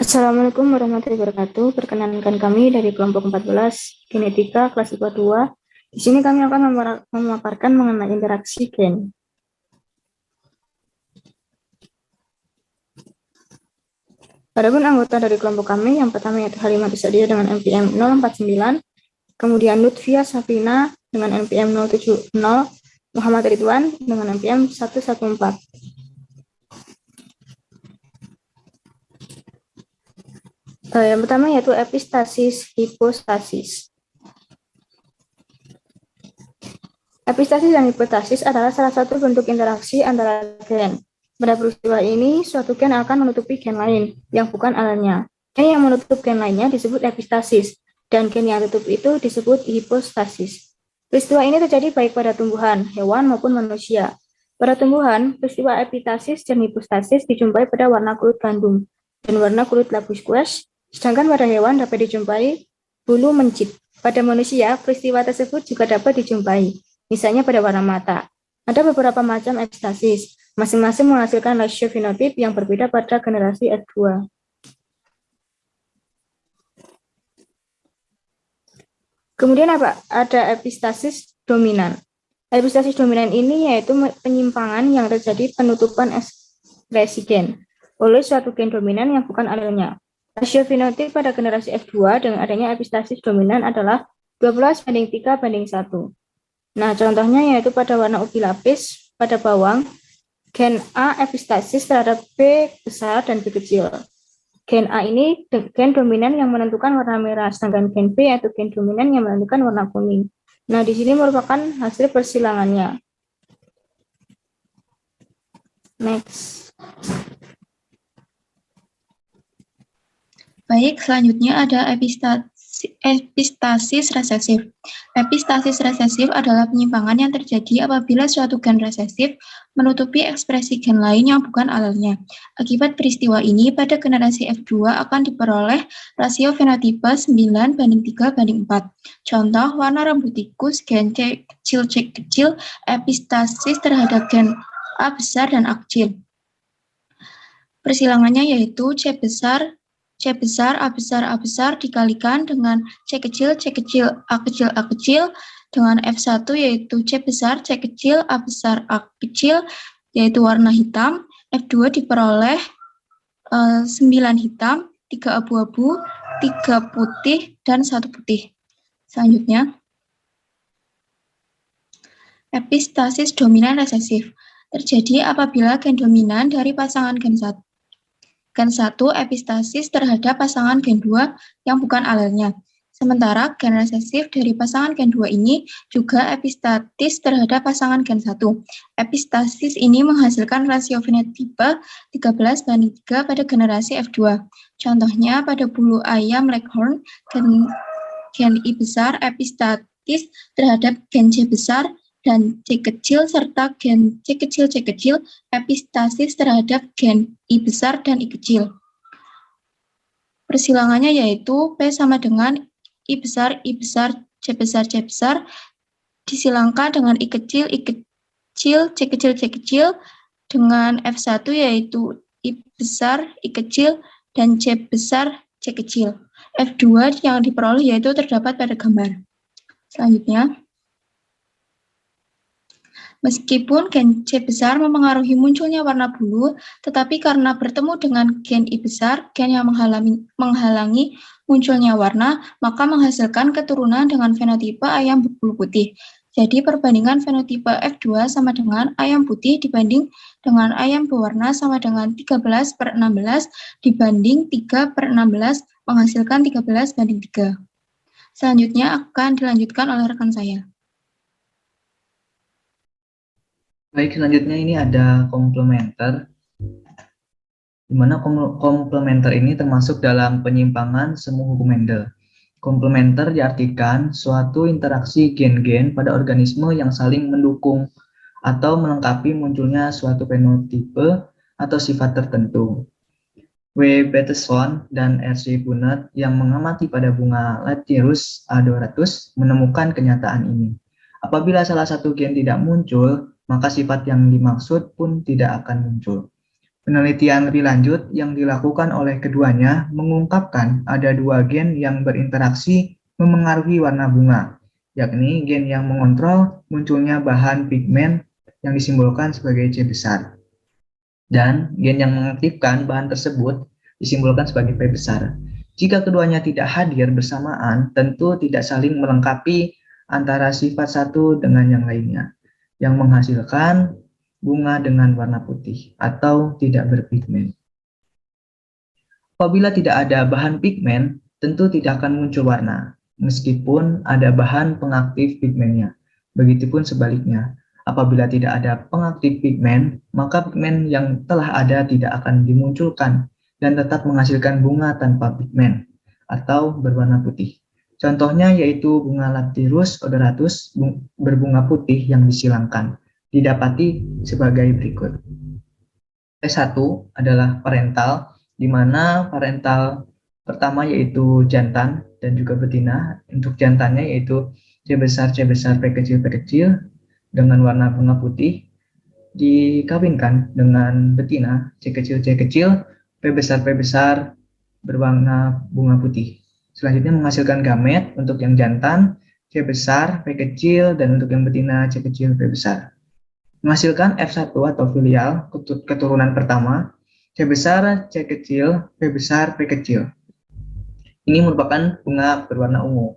Assalamualaikum warahmatullahi wabarakatuh. Perkenankan kami dari kelompok 14 Genetika kelas IPA 2. Di sini kami akan memaparkan mengenai interaksi gen. Adapun anggota dari kelompok kami yang pertama yaitu Halimah Sadia dengan NPM 049, kemudian Lutfia Safina dengan NPM 070, Muhammad Ridwan dengan NPM 114. Yang pertama yaitu epistasis hipostasis. Epistasis dan hipostasis adalah salah satu bentuk interaksi antara gen. Pada peristiwa ini, suatu gen akan menutupi gen lain yang bukan alalnya. Gen yang menutup gen lainnya disebut epistasis, dan gen yang tutup itu disebut hipostasis. Peristiwa ini terjadi baik pada tumbuhan, hewan, maupun manusia. Pada tumbuhan, peristiwa epistasis dan hipostasis dijumpai pada warna kulit gandum dan warna kulit labusquens, sedangkan pada hewan dapat dijumpai bulu mencit. Pada manusia, peristiwa tersebut juga dapat dijumpai, misalnya pada warna mata. Ada beberapa macam epistasis, masing-masing menghasilkan rasio fenotip yang berbeda pada generasi F2. Kemudian ada epistasis dominan. Epistasis dominan ini yaitu penyimpangan yang terjadi penutupan ekspresi gen oleh suatu gen dominan yang bukan alelnya. Rasio fenotip pada generasi F2 dengan adanya epistasis dominan adalah 12:3:1. Nah, contohnya yaitu pada warna ubi lapis, pada bawang, gen A epistasis terhadap B besar dan B kecil. Gen A ini gen dominan yang menentukan warna merah, sedangkan gen B yaitu gen dominan yang menentukan warna kuning. Nah, di sini merupakan hasil persilangannya. Next. Baik, selanjutnya ada epistasis resesif. Epistasis resesif adalah penyimpangan yang terjadi apabila suatu gen resesif menutupi ekspresi gen lain yang bukan alelnya. Akibat peristiwa ini, pada generasi F2 akan diperoleh rasio fenotipe 9:3:4. Contoh, warna rambut tikus, gen C kecil, epistasis terhadap gen A besar dan A kecil. Persilangannya yaitu C besar, A besar dikalikan dengan C kecil, A kecil, dengan F1 yaitu C besar, A besar, A kecil, yaitu warna hitam. F2 diperoleh 9 hitam, 3 abu-abu, 3 putih, dan 1 putih. Selanjutnya, epistasis dominan resesif terjadi apabila gen dominan dari pasangan gen 1 epistasis terhadap pasangan gen 2 yang bukan alelnya. Sementara gen resesif dari pasangan gen 2 ini juga epistatis terhadap pasangan gen 1. Epistasis ini menghasilkan rasio fenotipe 13:3 pada generasi F2. Contohnya pada bulu ayam Leghorn, gen I besar epistatis terhadap gen C besar dan C kecil serta gen C kecil epistasis terhadap gen I besar dan I kecil. Persilangannya yaitu P sama dengan I besar, C besar, disilangkan dengan I kecil, C kecil, dengan F1 yaitu I besar, I kecil, dan C besar, C kecil. F2 yang diperoleh yaitu terdapat pada gambar. Selanjutnya, meskipun gen C besar memengaruhi munculnya warna bulu, tetapi karena bertemu dengan gen I besar, gen yang menghalangi munculnya warna, maka menghasilkan keturunan dengan fenotipe ayam berbulu putih. Jadi perbandingan fenotipe F2 sama dengan ayam putih dibanding dengan ayam berwarna sama dengan 13/16 dibanding 3/16 menghasilkan 13:3. Selanjutnya akan dilanjutkan oleh rekan saya. Baik, selanjutnya ini ada komplementer, di mana komplementer ini termasuk dalam penyimpangan semu hukum Mendel. Komplementer diartikan suatu interaksi gen-gen pada organisme yang saling mendukung atau melengkapi munculnya suatu fenotipe atau sifat tertentu. W. Bateson dan R. C. Punnett yang mengamati pada bunga Lathyrus A200 menemukan kenyataan ini. Apabila salah satu gen tidak muncul, maka sifat yang dimaksud pun tidak akan muncul. Penelitian lebih lanjut yang dilakukan oleh keduanya mengungkapkan ada dua gen yang berinteraksi memengaruhi warna bunga, yakni gen yang mengontrol munculnya bahan pigmen yang disimbolkan sebagai C besar, dan gen yang mengaktifkan bahan tersebut disimbolkan sebagai P besar. Jika keduanya tidak hadir bersamaan, tentu tidak saling melengkapi antara sifat satu dengan yang lainnya, yang menghasilkan bunga dengan warna putih atau tidak berpigmen. Apabila tidak ada bahan pigmen, tentu tidak akan muncul warna, meskipun ada bahan pengaktif pigmennya. Begitupun sebaliknya, apabila tidak ada pengaktif pigmen, maka pigmen yang telah ada tidak akan dimunculkan dan tetap menghasilkan bunga tanpa pigmen atau berwarna putih. Contohnya yaitu bunga Laptirus odoratus berbunga putih yang disilangkan, didapati sebagai berikut. T1 adalah parental, di mana parental pertama yaitu jantan dan juga betina. Untuk jantannya yaitu C besar, P kecil dengan warna bunga putih, dikawinkan dengan betina C kecil, P besar berwarna bunga putih. Selanjutnya menghasilkan gamet untuk yang jantan C besar, P kecil, dan untuk yang betina C kecil, P besar. Menghasilkan F1 atau filial, keturunan pertama, C besar, C kecil, P besar, P kecil. Ini merupakan bunga berwarna ungu,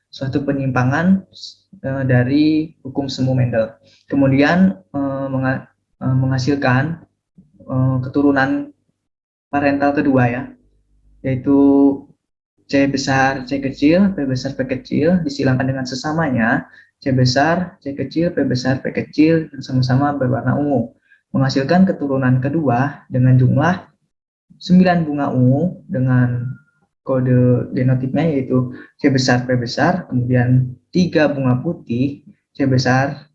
suatu penyimpangan dari hukum semu Mendel. Kemudian menghasilkan keturunan parental kedua ya, yaitu C besar, C kecil, P besar, P kecil, disilangkan dengan sesamanya, C besar, C kecil, P besar, P kecil, sama-sama berwarna ungu. Menghasilkan keturunan kedua dengan jumlah 9 bunga ungu dengan kode genotipnya yaitu C besar, P besar, kemudian 3 bunga putih, C besar,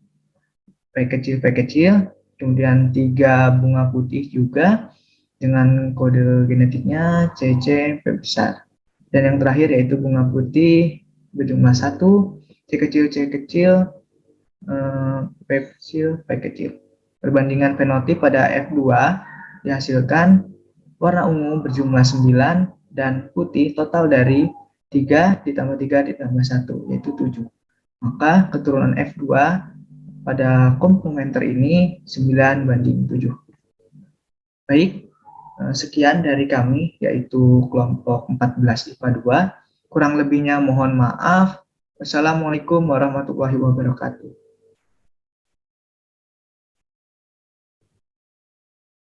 P kecil, kemudian 3 bunga putih juga dengan kode genetiknya CC, P besar. Dan yang terakhir yaitu bunga putih berjumlah 1, C kecil, P kecil. Perbandingan fenotip pada F2 dihasilkan warna ungu berjumlah 9 dan putih total dari 3 ditambah 3 ditambah 1, yaitu 7. Maka keturunan F2 pada komplementer ini 9:7. Baik, sekian dari kami, yaitu kelompok 14 IPA 2. Kurang lebihnya mohon maaf. Wassalamualaikum warahmatullahi wabarakatuh.